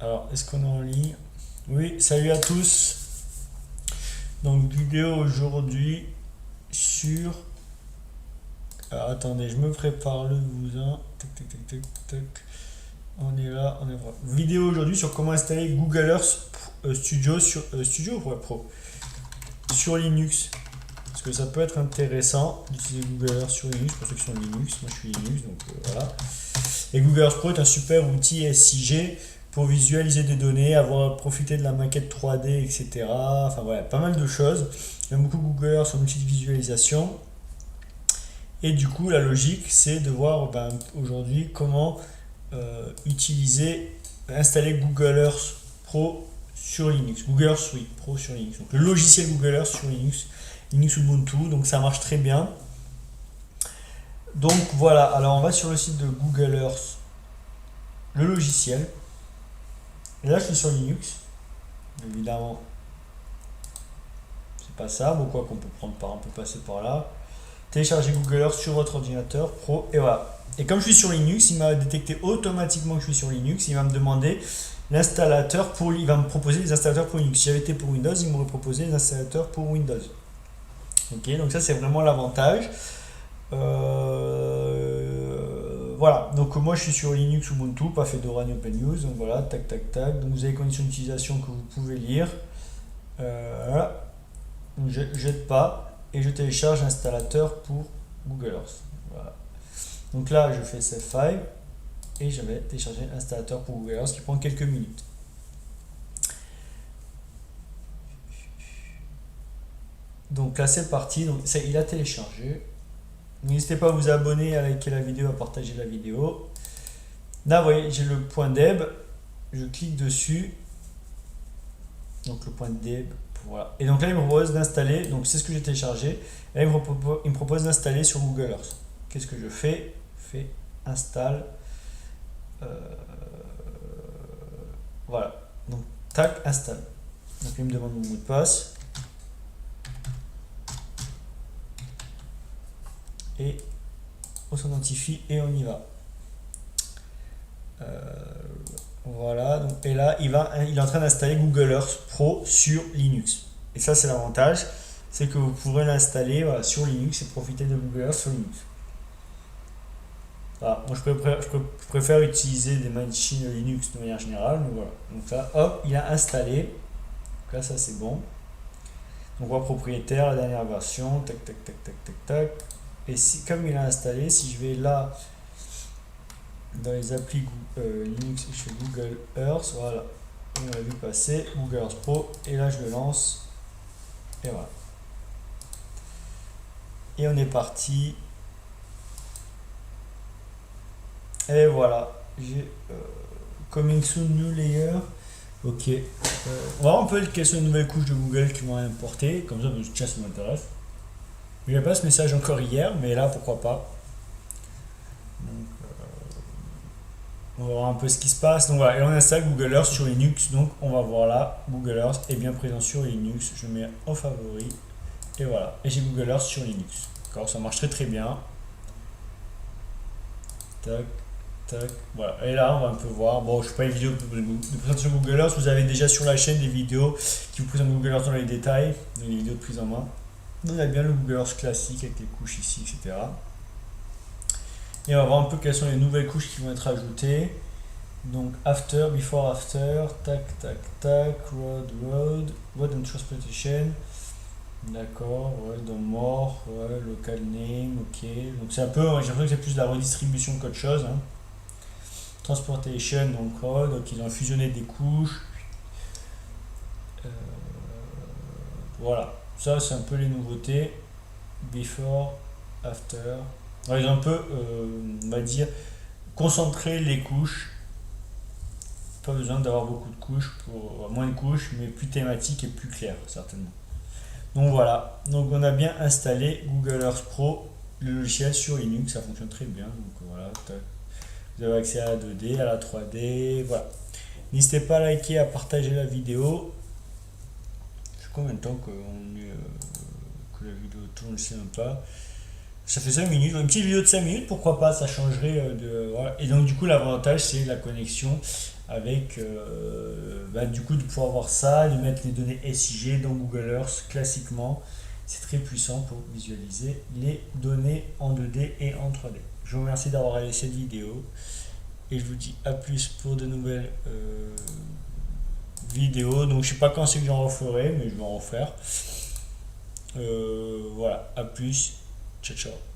Alors, est-ce qu'on est en ligne? Oui, salut à tous. Donc, vidéo aujourd'hui sur... Alors, attendez, je me prépare le bousin. Tac, tac, tac, tac, tac. On est là, on est vrai. Vidéo aujourd'hui sur comment installer Google Earth Studio sur Studio pour Pro sur Linux. Parce que ça peut être intéressant d'utiliser Google Earth sur Linux pour ceux qui sont Linux. Moi, je suis Linux, donc voilà. Et Google Earth Pro est un super outil SIG pour visualiser des données, avoir profité de la maquette 3D, etc. Enfin voilà, pas mal de choses. J'aime beaucoup Google Earth, son outil de visualisation. Et du coup, la logique, c'est de voir aujourd'hui comment installer Google Earth Pro sur Linux. Google Earth, oui, Pro sur Linux. Donc le logiciel Google Earth sur Linux, Linux Ubuntu, donc ça marche très bien. Donc voilà, alors on va sur le site de Google Earth, le logiciel. Et là je suis sur Linux, évidemment c'est pas ça, bon quoi qu'on peut prendre par, on peut passer par là. Télécharger Google Earth sur votre ordinateur pro et voilà. Et comme je suis sur Linux, il m'a détecté automatiquement que je suis sur Linux, il va me demander l'installateur pour, il va me proposer les installateurs pour Linux. Si j'avais été pour Windows, il m'aurait proposé les installateurs pour Windows. Ok, donc ça c'est vraiment l'avantage. Voilà, donc moi je suis sur Linux Ubuntu, pas Fedora ni OpenUSE, donc voilà, tac tac tac. Donc vous avez conditions d'utilisation que vous pouvez lire. Voilà. Donc je jette pas et je télécharge l'installateur pour Google Earth. Voilà. Donc là je fais Save File et je vais télécharger l'installateur pour Google Earth qui prend quelques minutes. Donc là c'est parti, donc il a téléchargé. N'hésitez pas à vous abonner, à liker la vidéo, à partager la vidéo. Là, vous voyez, j'ai le point deb. Je clique dessus. Donc le point deb. Voilà. Et donc là, il me propose d'installer. Donc c'est ce que j'ai téléchargé. Et là, il me propose d'installer sur Google Earth. Qu'est-ce que je fais? Je fais install. Voilà. Donc tac, install. Donc il me demande mon mot de passe. Et on s'identifie et on y va. Voilà, donc, et là il est en train d'installer Google Earth Pro sur Linux. Et ça c'est l'avantage, c'est que vous pourrez l'installer voilà, sur Linux et profiter de Google Earth sur Linux. Voilà, moi je préfère utiliser des machines Linux de manière générale, mais voilà. Donc là, hop, il a installé. Donc là ça c'est bon. Donc roi propriétaire, la dernière version, tac tac tac tac tac tac. Et si, comme il a installé, si je vais là dans les applis Linux chez Google Earth, voilà, on l'a vu passer, Google Earth Pro, et là je le lance, et voilà. Et on est parti. Et voilà, j'ai Coming Soon New Layer. Ok. On va voir un peu quelles sont les nouvelles couches de Google qui vont importer, comme ça, tiens, ça m'intéresse. Il n'y a pas ce message encore hier, mais là, pourquoi pas. Donc, on va voir un peu ce qui se passe. Donc voilà, et on installe Google Earth sur Linux. Donc on va voir là, Google Earth est bien présent sur Linux. Je mets en favori. Et voilà. Et j'ai Google Earth sur Linux. D'accord, ça marche très très bien. Tac, tac. Voilà. Et là, on va un peu voir. Bon, je ne fais pas une vidéo de présentation Google Earth. Vous avez déjà sur la chaîne des vidéos qui vous présentent Google Earth dans les détails. Donc les vidéos de prise en main. On a bien le Google Earth classique avec les couches ici, etc. Et on va voir un peu quelles sont les nouvelles couches qui vont être ajoutées. Donc after, before, after, tac, tac, tac, road and transportation. D'accord, ouais, dans more, ouais, local name, ok. Donc c'est un peu, j'ai l'impression que c'est plus de la redistribution qu'autre chose. Hein. Transportation, donc road, donc ils ont fusionné des couches. Voilà, ça c'est un peu les nouveautés. Before, after. Alors, ils ont un peu, on va dire, concentré les couches. Pas besoin d'avoir beaucoup de couches, pour moins de couches, mais plus thématique et plus clair, certainement. Donc voilà, donc on a bien installé Google Earth Pro, le logiciel sur Linux, ça fonctionne très bien. Donc voilà, vous avez accès à la 2D, à la 3D, voilà. N'hésitez pas à liker, à partager la vidéo. Ça fait combien de temps que la vidéo tourne, je ne sais même pas. Ça fait 5 minutes, une petite vidéo de 5 minutes, pourquoi pas, ça changerait de... Voilà. Et donc du coup l'avantage c'est la connexion avec du coup de pouvoir voir ça, de mettre les données SIG dans Google Earth classiquement. C'est très puissant pour visualiser les données en 2D et en 3D. Je vous remercie d'avoir regardé cette vidéo et je vous dis à plus pour de nouvelles vidéos. Donc je sais pas quand c'est que j'en referai, mais je vais en refaire. Voilà, à plus, ciao ciao.